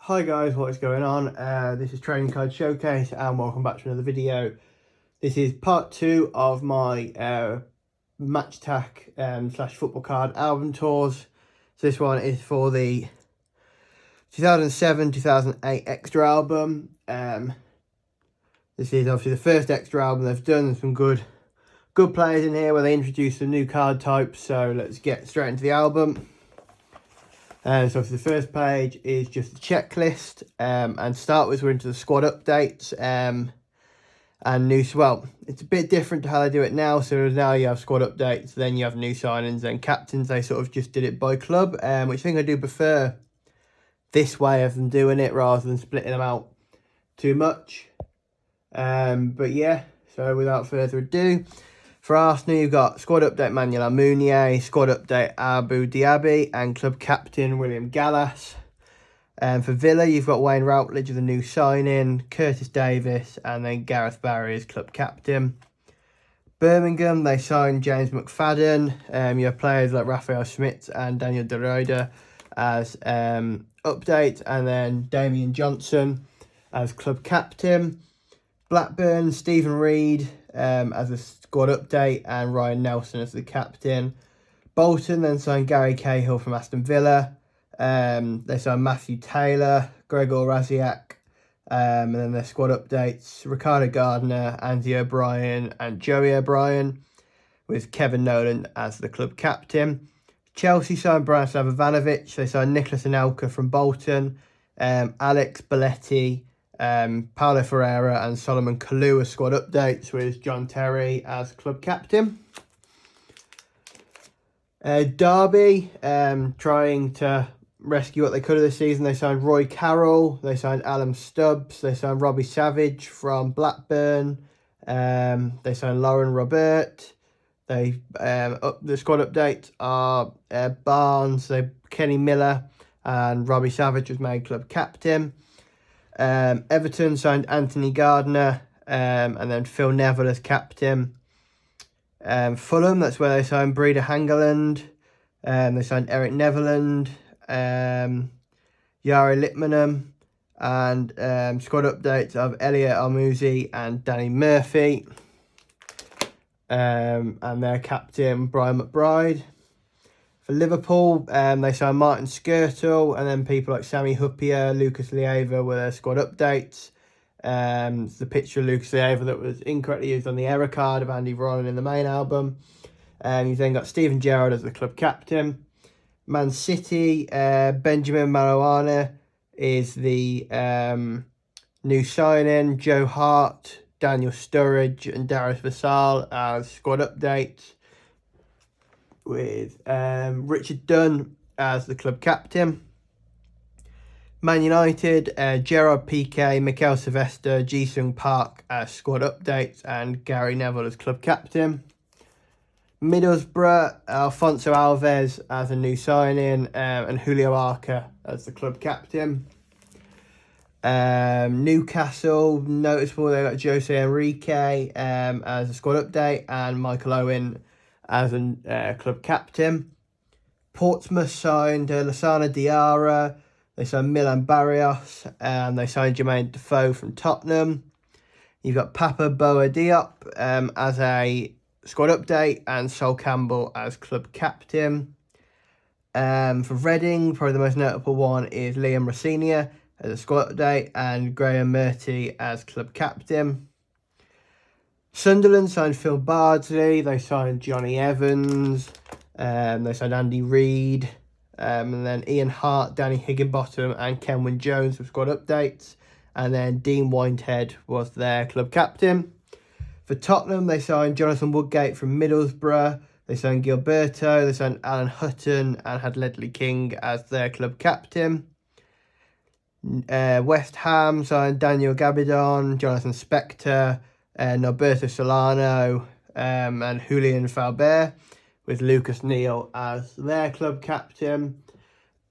Hi guys, what is going on? This is Trading Card Showcase and welcome back to another video. This is part 2 of my match tack slash football card album tours. So this one is for the 2007-2008 extra album. This is obviously the first extra album they've done. There's some good players in here where they introduce some new card types. So let's get straight into the album. So for the first page is just the checklist, and to start with we're into the squad updates and new, well, it's a bit different to how they do it now. So now you have squad updates, then you have new signings and captains. They sort of just did it by club, which I think I do prefer this way of them doing it rather than splitting them out too much. But yeah, so without further ado, for Arsenal, you've got squad update Manuel Almunia, squad update Abu Diaby, and club captain William Gallas. For Villa, you've got Wayne Routledge as a new signing, Curtis Davis, and then Gareth Barry as club captain. Birmingham, they signed James McFadden. You have players like Raphael Schmitz and Daniel De Ruyter as update, and then Damian Johnson as club captain. Blackburn, Stephen Reid as a squad update, and Ryan Nelson as the captain. Bolton then signed Gary Cahill from Aston Villa. They signed Matthew Taylor, Gregor Raziak, and then their squad updates: Ricardo Gardner, Andy O'Brien, and Joey O'Brien, with Kevin Nolan as the club captain. Chelsea signed Branislav Ivanovic. They signed Nicholas Anelka from Bolton, Alex Belletti, Paulo Ferreira, and Solomon Kalou as squad updates, with John Terry as club captain. Derby, trying to rescue what they could of this season. They signed Roy Carroll, they signed Alan Stubbs, they signed Robbie Savage from Blackburn, they signed Lauren Robert. They the squad updates are Barnes, Kenny Miller, and Robbie Savage was made club captain. Everton signed Anthony Gardner, and then Phil Neville as captain. Fulham, that's where they signed Breeder Hangeland. They signed Eric Neverland, Yari Litmanum, and squad updates of Elliot Almuzi and Danny Murphy. And their captain, Brian McBride. For Liverpool, they signed Martin Skirtle, and then people like Sammy Huppier, Lucas Leiva were their squad updates. The picture of Lucas Leiva that was incorrectly used on the error card of Andy Ronan in the main album. You've then got Stephen Gerrard as the club captain. Man City, Benjamin Marouane is the new signing. Joe Hart, Daniel Sturridge, and Darius Vassal as squad updates, with Richard Dunn as the club captain. Man United, Gerard Piqué, Mikel Sylvester, Ji-Sung Park as squad updates, and Gary Neville as club captain. Middlesbrough, Alfonso Alves as a new signing, and Julio Arca as the club captain. Newcastle, noticeable, they got Jose Enrique as a squad update, and Michael Owen as a club captain. Portsmouth signed Lassana Diarra, they signed Milan Barrios, and they signed Jermaine Defoe from Tottenham. You've got Papa Boa Diop as a squad update, and Sol Campbell as club captain. For Reading, probably the most notable one is Liam Rossinia as a squad update, and Graham Murty as club captain. Sunderland signed Phil Bardsley, they signed Johnny Evans, they signed Andy Reid, and then Ian Hart, Danny Higginbottom, and Kenwyn Jones with squad updates, and then Dean Whitehead was their club captain. For Tottenham, they signed Jonathan Woodgate from Middlesbrough, they signed Gilberto, they signed Alan Hutton, and had Ledley King as their club captain. West Ham signed Daniel Gabidon, Jonathan Spector, Norberto Solano, and Julian Faubert, with Lucas Neal as their club captain.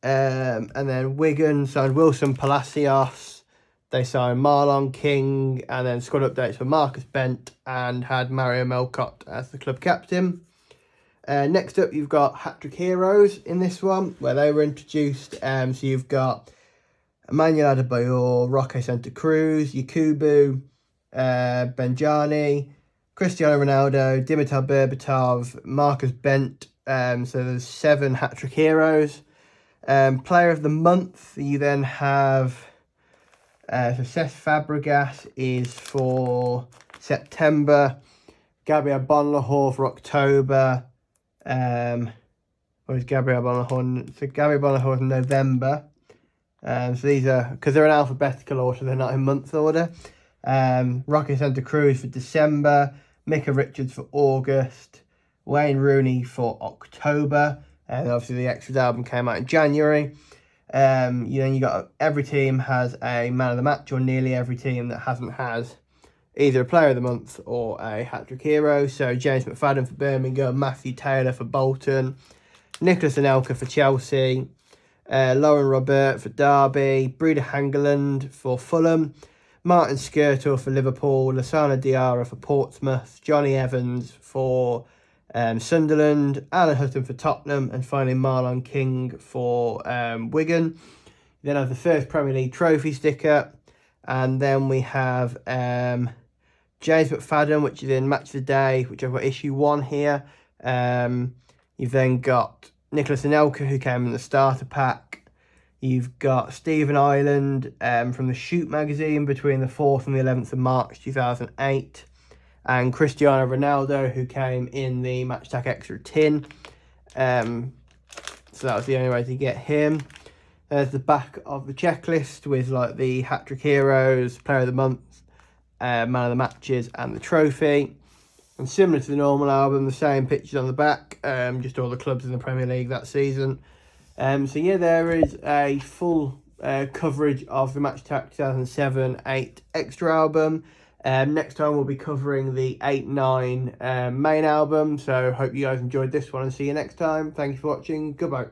And then Wigan signed Wilson Palacios, they signed Marlon King, and then squad updates for Marcus Bent, and had Mario Melcott as the club captain. Next up, you've got Hat-Trick Heroes in this one, where they were introduced. So you've got Emmanuel Adebayor, Roque Santa Cruz, Yakubu, Benjani, Cristiano Ronaldo, Dimitar Berbatov, Marcus Bent. So there's 7 hat-trick heroes. Player of the month, you then have so Cesc Fabregas is for September, Gabriel Bonlahor for October, or is Gabriel Bonlahor? So Gabriel Bonlahor is November. So these are, because they're in alphabetical order, they're not in month order. Roque Santa Cruz for December, Micah Richards for August, Wayne Rooney for October, and obviously the Extras album came out in January. You got every team has a man of the match, or nearly every team that hasn't has either a player of the month or a hat-trick hero. So James McFadden for Birmingham, Matthew Taylor for Bolton, Nicholas Anelka for Chelsea, Lauren Robert for Derby, Breeder Hangeland for Fulham, Martin Skirtle for Liverpool, Lasana Diarra for Portsmouth, Johnny Evans for Sunderland, Alan Hutton for Tottenham, and finally Marlon King for Wigan. Then I have the first Premier League trophy sticker, and then we have James McFadden, which is in Match of the Day, which I've got issue 1 here. You've then got Nicholas Anelka, who came in the starter pack. You've got Stephen Ireland from the Shoot magazine between the 4th and the 11th of March 2008. And Cristiano Ronaldo, who came in the Match Attax Extra tin. So that was the only way to get him. There's the back of the checklist with like the hat-trick heroes, player of the month, man of the matches, and the trophy. And similar to the normal album, the same pictures on the back, just all the clubs in the Premier League that season. So yeah, there is a full coverage of the Match Attax 2007-8 Extra album. Next time we'll be covering the 8-9 main album. So hope you guys enjoyed this one, and see you next time. Thank you for watching. Goodbye.